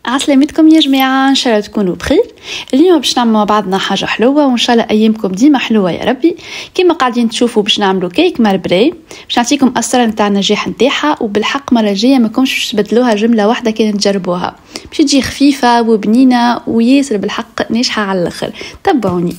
عسلامتكم يا جماعة، إن شاء الله تكونوا بخير. اليوم باش نعمل مع بعضنا حاجة حلوة وإن شاء الله أيامكم ديما حلوة يا ربي. كما قاعدين تشوفوا باش نعملوا كيك مربري، باش نعطيكم أسرار نتاع النجاح نتاعها، وبالحق مرة جاية ما كنتش باش تبدلوها جملة واحدة كانت تجربوها، باش تجي خفيفة وبنينة وياسر بالحق ناجحة على الآخر. تبعوني.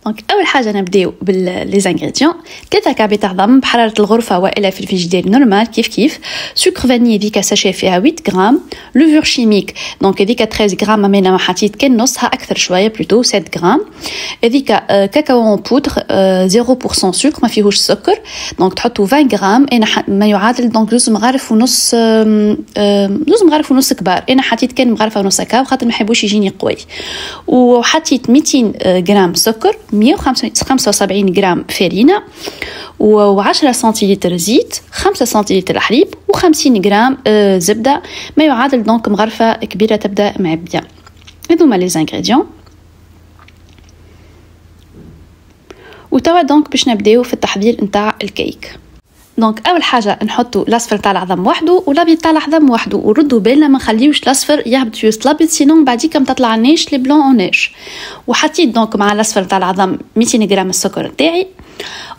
دونك اول حاجه نبداو بالليزانغريديون. 3 كعبات عظم بحراره الغرفه والا في الفريجيدير نورمال كيف سكر فاني ديك ساشي فيها 8 غرام، لوفور شيميك دونك ديك 13 غرام، انا حطيت كان نصها اكثر شويه بلوتو 7 غرام. ديك كاكاو بودر 0% سكر ما فيهوش سكر، دونك تحطوا 20 غرام. انا ما يعادل دونك 2 مغارف ونص، 2 مغارف ونص كبار. انا حطيت كان مغرفه ونص كاو خاطر ما يحبوش يجيني قوي. وحطيت 200 غرام سكر، 175 غرام فارينة، و10 سنتيلتر زيت، 5 سنتيلتر حليب، و50 غرام زبدة، ما يعادل دونك مغرفة كبيرة تبدأ معبية. هذوما لي زانغريديون. وتوا دونك باش نبداو في التحضير نتاع الكيك. دونك اول حاجه نحطوا الاصفر تاع العظم وحده والابيض تاع العظم وحده، وردوا بالنا ما نخليوش الاصفر يهبط في وسط الابيض، سينون بعديك ما تطلعناش لي بلون اونيش. وحطيت دونك مع الاصفر تاع العظم 200 غرام السكر تاعي،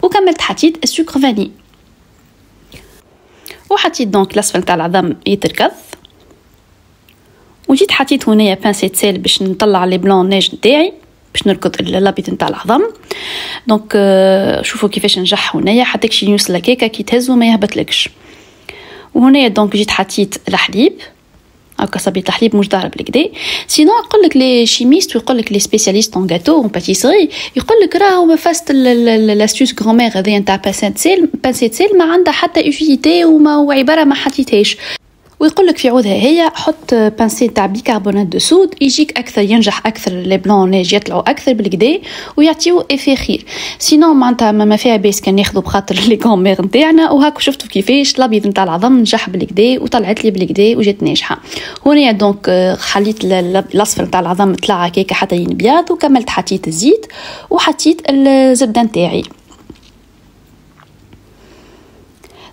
وكملت حطيت السكر فاني، وحطيت دونك الاصفر تاع العظم يتركض، وجيت حطيت هنايا بانسيت سيل باش نطلع لي بلون نيج تاعي باش نركض الابيض نتاع العظم. دونك شوفوا كيفاش نجح هنايا، حطيت شي يوصل الكيكه كي تهزو ما يهبطلكش. وهنايا دونك جيت حطيت الحليب، هكا صبيت الحليب مش ضارب الكدا. سينو يقول لك لي شيميست ويقول لك لي سبيسياليست اون غاتو اون باتيسري، يقول لك راهو ما فاست لاستيوس غرومير هذه نتاع بانسيت سيل ما عندها حتى يوتيليتي وعباره ما حطيتهاش. ويقول لك في عودها هي حط بانسي تاع بيكربونات دو صود، يجيك اكثر، ينجح اكثر، لي بلون نيج يطلعوا اكثر بالكدا ويعطيو افي خير. سينو معناتها ما فيها باس كان ناخذوا بخاطر لي كومير نتاعنا. وهاك شفتوا كيفاش الابيض نتاع العظم نجح بالكدا وطلعت لي بالكدا وجات ناجحه. هنا دونك خليت الاصفر نتاع العظم طلع هكاك حتى ينبيض، وكملت حطيت الزيت وحطيت الزبده نتاعي.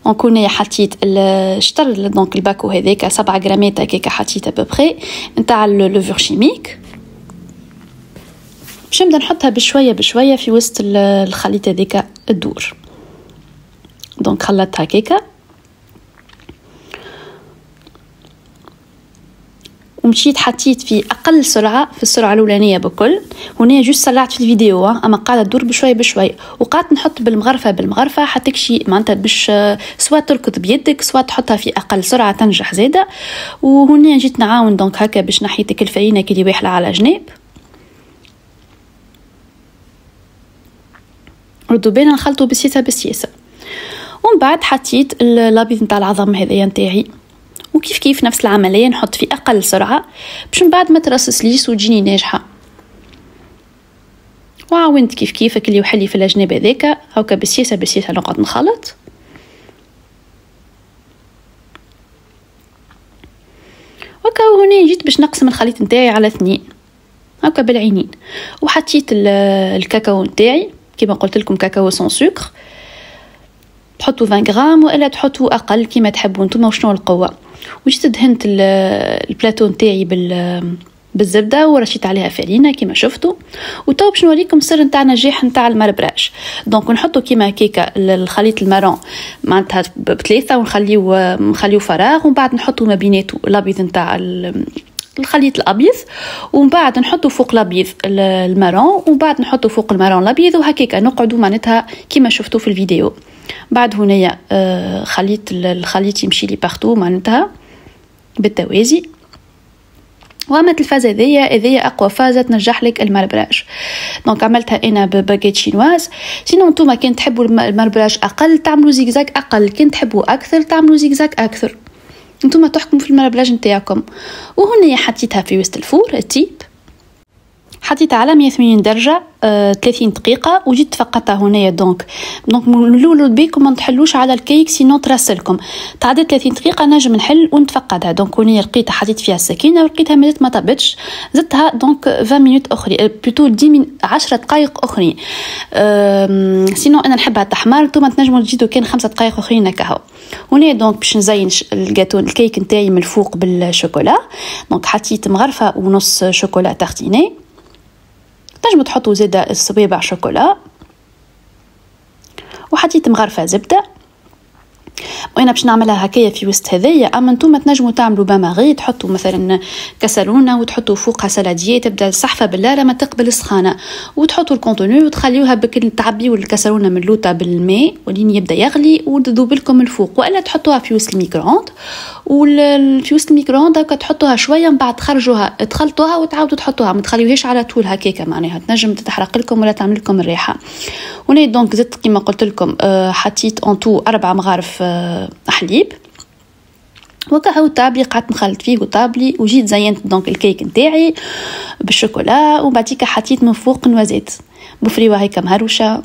دونك هنا حطيت الشطر دونك الباكو هذاك 7 غرامات هكاك حطيت ابوبري نتاع اللوفور شيميك، باش نبدا نحطها بشويه بشويه في وسط الخليط هذاك الدور. دونك خلطتها هكاك ومشيت حطيت في اقل سرعه، في السرعه الاولانيه بكل. هنا جوست سرعت في الفيديو، اما قاعده تدور بشويه بشويه، وقعدت نحط بالمغرفه حتى شي معناتها باش سواء تركض بيدك سواء تحطها في اقل سرعه تنجح زاده. وهنا جيت نعاون دونك هكا باش نحيتك الفرينه كي واحله على جناب. ردوا بينا نخلطوا بسياسه. ومن بعد حطيت الابيض نتاع العظم هذايا نتاعي، وكيف نفس العمليه نحط في اقل سرعه باش من بعد ما ترصصليش وتجيني ناجحه. وعاونت كيفك اللي يوحلي في الجناب هذاك هاكا بسياسه نقعد نخلط. وكا هنا جيت باش نقسم الخليط نتاعي على 2 هاكا بالعينين، وحطيت الكاكاو نتاعي كما قلت لكم كاكاو سون سكر، تحطوا 20 غرام والا تحطوا اقل كما تحبوا نتوما وشنو القوه. وجيت دهنت البلاتو نتاعي بالزبده ورشيت عليها فرينه كما شفتوا. وتو باش نوريكم سر نتاع النجاح نتاع المربراج. دونك نحطوا كيما كيكه الخليط المارون معناتها ب3 ونخليو فراغ، ومن بعد نحطوا ما بيناتو الابيض نتاع الخليط الابيض، ومن بعد نحطوا فوق الابيض المارون، ومن بعد نحطوا فوق المارون الابيض، وهكاك نقعدوا معناتها كما شفتوا في الفيديو. بعد هنايا خليت الخليط يمشي لي بارتو معناتها بالتوازي. وعملت الفازه هذيا اقوى فازه تنجح لك المربراج. دونك عملتها انا بباكيت شينواز. سينو نتوما كان تحبوا المربراج اقل تعملوا زيكزاك اقل، كان تحبوا اكثر تعملوا زيكزاك اكثر، نتوما تحكموا في المربراج نتاعكم. وهنا حطيتها في وسط الفور التيب، حطيتها على 180 درجه 30 دقيقه وجيت تفقدتها هنايا. دونك من الاول بيكم ما تحلوش على الكيك سينو ترسلكم. تعدت 30 دقيقه نجم نحل ونتفقدها. دونك هنا لقيتها حطيت فيها السكينه ولقيتها مازالت ما طابتش، زدتها دونك 20 مينوت اخرى بلوتو 10 دقائق اخرين. سينو انا نحبها تحمر، نتوما تنجموا تزيدوا كان 5 دقائق اخرين هكا. هنا دونك باش نزين الجاتو الكيك نتاعي من الفوق بالشوكولا. دونك حطيت مغرفه ونص شوكولا تارتيني، تنجموا تحطوا زيادة الصبيبع شوكولا، وحطيت مغرفة زبدة. وانا باش نعملها هكايا في وسط هذيا. اما نتوما تنجموا تعملوا باماغي، تحطوا مثلا كسرونه وتحطوا فوقها سلاديه تبدا الصحفه بالله ما تقبل السخانه، وتحطوا الكونتوني وتخليوها بكل تعبيوا الكسرونه من اللوطه بالماء ولين يبدا يغلي وتذوب لكم الفوق. والا تحطوها في وسط الميكرووند، وفي وسط الميكرووند هكا تحطوها شويه من بعد تخرجوها تخلطوها وتعاودوا تحطوها، ما تخليوهاش على طول هكاكا معناها تنجم تتحرق لكم ولا تعمل لكم الريحه. وني دونك زدت كيما قلت لكم حطيت اونتو 4 مغارف حليب وكهو طابلي، قعدت نخلط فيه وطابلي، وجيت زينت دونك الكيك نتاعي بالشوكولا، وبعديك حطيت من فوق نوازيت بفريوه هيك مهروشه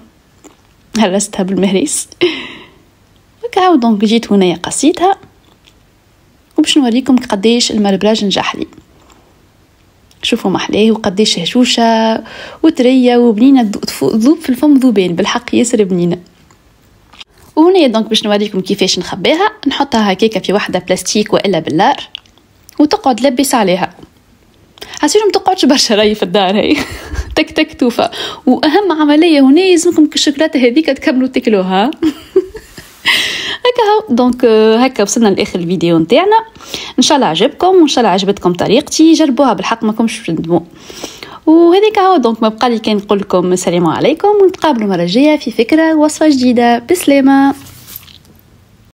هرستها بالمهريس وكهو. دونك جيت هنايا قصيتها وباش نوريكم قديش المربراج نجح لي. شوفوا محلاه وقديش هشوشه وطريه وبنينه تذوب في الفم ذوبان بالحق ياسر بنينه. وهنا دونك باش نوريكم كيفاش نخبيها. نحطها هكاكا في واحده بلاستيك والا بالنار وتقعد لبس عليها. حسيتو ما تقعدش برشا راهي في الدار هي تك تك توفى. واهم عمليه هنا يلزمكم الشوكولاته هذيك تكملوا تاكلوها هكا. دونك هكا وصلنا لاخر الفيديو نتاعنا. ان شاء الله عجبكم وان شاء الله عجبتكم طريقتي، جربوها بالحق ما كومش تندموا. وهذيك هو دونك ما بقى لي كان نقول لكم السلام عليكم، ونتقابلوا مره جايه في فكره وصفه جديده. بسلامه.